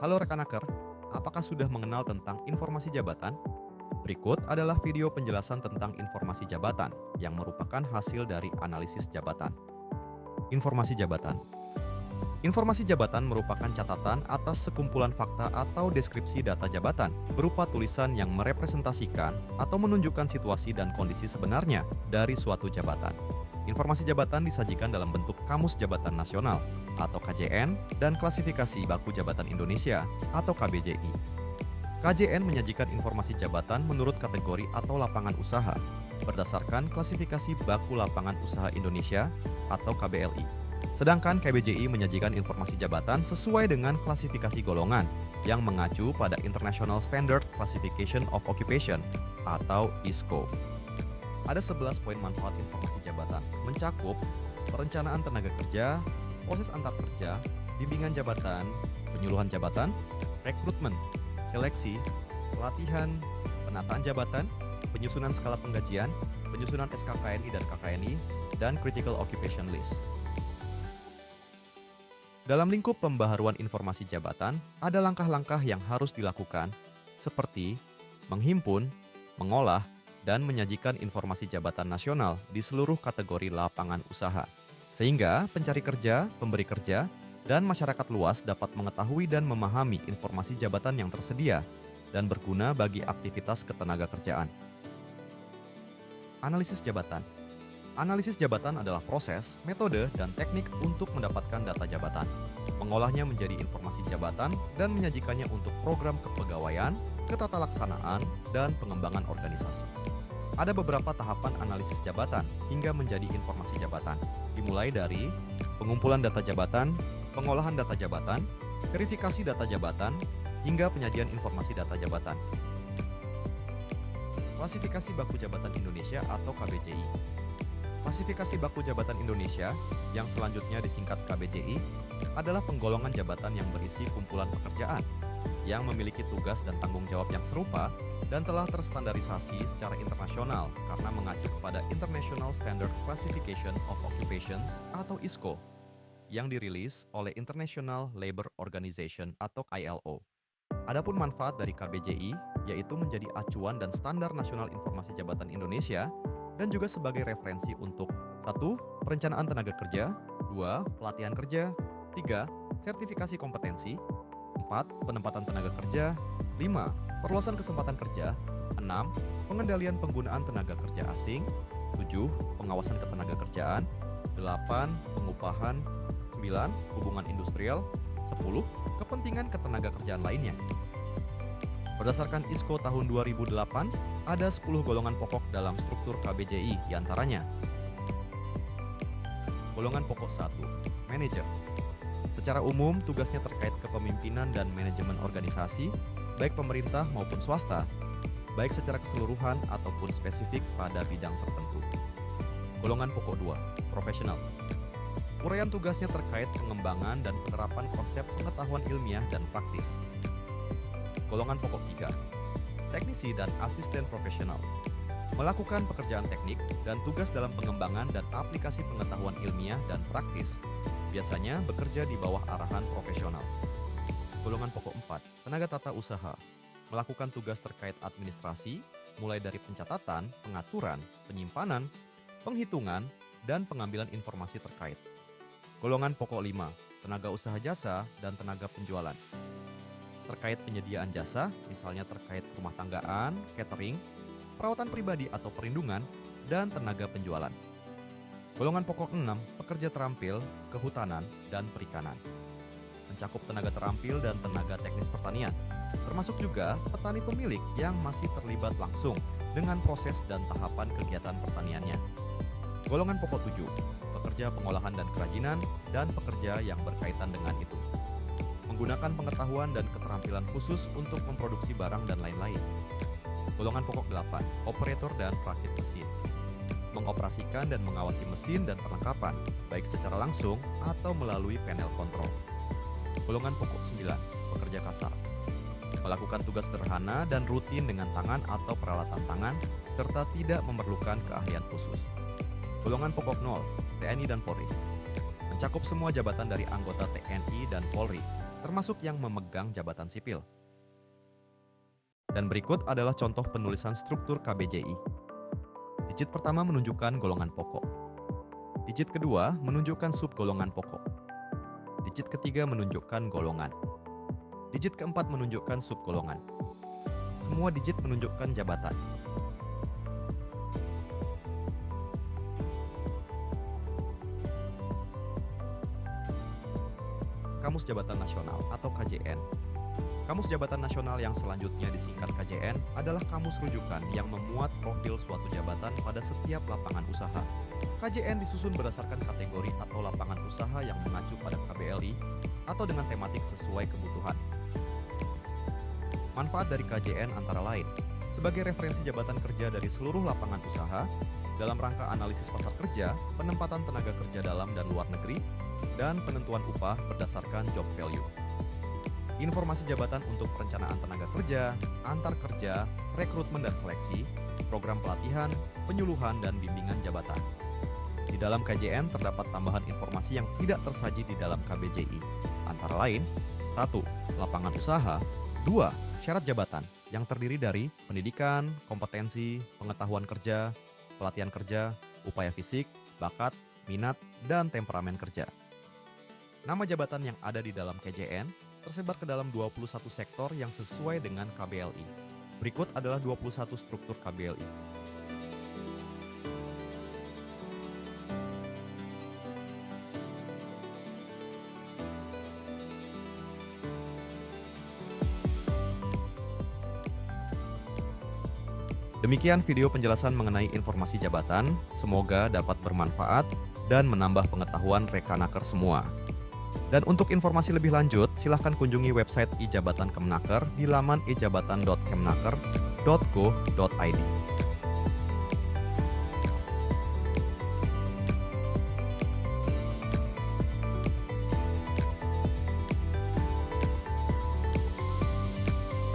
Halo rekan Aker, apakah sudah mengenal tentang informasi jabatan? Berikut adalah video penjelasan tentang informasi jabatan yang merupakan hasil dari analisis jabatan. Informasi jabatan. Informasi jabatan merupakan catatan atas sekumpulan fakta atau deskripsi data jabatan berupa tulisan yang merepresentasikan atau menunjukkan situasi dan kondisi sebenarnya dari suatu jabatan. Informasi jabatan disajikan dalam bentuk Kamus Jabatan Nasional atau KJN dan Klasifikasi Baku Jabatan Indonesia atau KBJI. KJN menyajikan informasi jabatan menurut kategori atau lapangan usaha berdasarkan Klasifikasi Baku Lapangan Usaha Indonesia atau KBLI. Sedangkan KBJI menyajikan informasi jabatan sesuai dengan klasifikasi golongan yang mengacu pada International Standard Classification of Occupation atau ISCO. Ada 11 poin manfaat informasi jabatan, mencakup perencanaan tenaga kerja, proses antar kerja, bimbingan jabatan, penyuluhan jabatan, rekrutmen, seleksi, pelatihan, penataan jabatan, penyusunan skala penggajian, penyusunan SKKNI dan KKNI, dan Critical Occupation List. Dalam lingkup pembaharuan informasi jabatan, ada langkah-langkah yang harus dilakukan, seperti menghimpun, mengolah, dan menyajikan informasi jabatan nasional di seluruh kategori lapangan usaha, sehingga pencari kerja, pemberi kerja, dan masyarakat luas dapat mengetahui dan memahami informasi jabatan yang tersedia dan berguna bagi aktivitas ketenagakerjaan. Analisis jabatan. Analisis jabatan adalah proses, metode, dan teknik untuk mendapatkan data jabatan, mengolahnya menjadi informasi jabatan, dan menyajikannya untuk program kepegawaian, ketatalaksanaan, dan pengembangan organisasi. Ada beberapa tahapan analisis jabatan hingga menjadi informasi jabatan, dimulai dari pengumpulan data jabatan, pengolahan data jabatan, verifikasi data jabatan, hingga penyajian informasi data jabatan. Klasifikasi Baku Jabatan Indonesia atau KBJI. Klasifikasi Baku Jabatan Indonesia, yang selanjutnya disingkat KBJI, adalah penggolongan jabatan yang berisi kumpulan pekerjaan, yang memiliki tugas dan tanggung jawab yang serupa dan telah terstandarisasi secara internasional karena mengacu kepada International Standard Classification of Occupations atau ISCO, yang dirilis oleh International Labour Organization atau ILO. Adapun manfaat dari KBJI, yaitu menjadi acuan dan standar nasional informasi jabatan Indonesia, dan juga sebagai referensi untuk 1. Perencanaan tenaga kerja, 2. Pelatihan kerja, 3. Sertifikasi kompetensi, 4. Penempatan tenaga kerja, 5. Perluasan kesempatan kerja, 6. Pengendalian penggunaan tenaga kerja asing, 7. Pengawasan ketenaga kerjaan, 8. Pengupahan, 9. Hubungan industrial, 10. Kepentingan ketenaga kerjaan lainnya. Berdasarkan ISCO tahun 2008, ada 10 golongan pokok dalam struktur KBJI diantaranya. Golongan pokok 1, manajer. Secara umum, tugasnya terkait kepemimpinan dan manajemen organisasi, baik pemerintah maupun swasta, baik secara keseluruhan ataupun spesifik pada bidang tertentu. Golongan pokok 2, profesional. Uraian tugasnya terkait pengembangan dan penerapan konsep pengetahuan ilmiah dan praktis. Golongan pokok 3, teknisi dan asisten profesional. Melakukan pekerjaan teknik dan tugas dalam pengembangan dan aplikasi pengetahuan ilmiah dan praktis, biasanya bekerja di bawah arahan profesional. Golongan pokok 4, tenaga tata usaha. Melakukan tugas terkait administrasi, mulai dari pencatatan, pengaturan, penyimpanan, penghitungan, dan pengambilan informasi terkait. Golongan pokok 5, tenaga usaha jasa dan tenaga penjualan. Terkait penyediaan jasa, misalnya terkait rumah tanggaan, catering, perawatan pribadi atau perlindungan, dan tenaga penjualan. Golongan pokok 6, pekerja terampil, kehutanan, dan perikanan. Mencakup tenaga terampil dan tenaga teknis pertanian, termasuk juga petani pemilik yang masih terlibat langsung dengan proses dan tahapan kegiatan pertaniannya. Golongan pokok 7, pekerja pengolahan dan kerajinan, dan pekerja yang berkaitan dengan itu. Menggunakan pengetahuan dan keterampilan khusus untuk memproduksi barang dan lain-lain. Golongan pokok 8, operator dan perakit mesin. Mengoperasikan dan mengawasi mesin dan perlengkapan, baik secara langsung atau melalui panel kontrol. Golongan pokok 9, pekerja kasar. Melakukan tugas sederhana dan rutin dengan tangan atau peralatan tangan, serta tidak memerlukan keahlian khusus. Golongan pokok 0, TNI dan Polri. Mencakup semua jabatan dari anggota TNI dan Polri, termasuk yang memegang jabatan sipil. Dan berikut adalah contoh penulisan struktur KBJI. Digit pertama menunjukkan golongan pokok. Digit kedua menunjukkan subgolongan pokok. Digit ketiga menunjukkan golongan. Digit keempat menunjukkan subgolongan. Semua digit menunjukkan jabatan. Kamus Jabatan Nasional atau KJN. Kamus Jabatan Nasional yang selanjutnya disingkat KJN adalah kamus rujukan yang memuat profil suatu jabatan pada setiap lapangan usaha. KJN disusun berdasarkan kategori atau lapangan usaha yang mengacu pada KBLI atau dengan tematik sesuai kebutuhan. Manfaat dari KJN antara lain sebagai referensi jabatan kerja dari seluruh lapangan usaha dalam rangka analisis pasar kerja, penempatan tenaga kerja dalam dan luar negeri, dan penentuan upah berdasarkan job value. Informasi jabatan untuk perencanaan tenaga kerja, antar kerja, rekrutmen dan seleksi, program pelatihan, penyuluhan, dan bimbingan jabatan. Di dalam KJN terdapat tambahan informasi yang tidak tersaji di dalam KBJI, antara lain 1. Lapangan usaha. 2. Syarat jabatan yang terdiri dari pendidikan, kompetensi, pengetahuan kerja, pelatihan kerja, upaya fisik, bakat, minat, dan temperamen kerja. Nama jabatan yang ada di dalam KJN tersebar ke dalam 21 sektor yang sesuai dengan KBLI. Berikut adalah 21 struktur KBLI. Demikian video penjelasan mengenai informasi jabatan, semoga dapat bermanfaat dan menambah pengetahuan Rekanaker semua. Dan untuk informasi lebih lanjut, silahkan kunjungi website Ijabatan Kemnaker di laman ijabatan.kemnaker.go.id.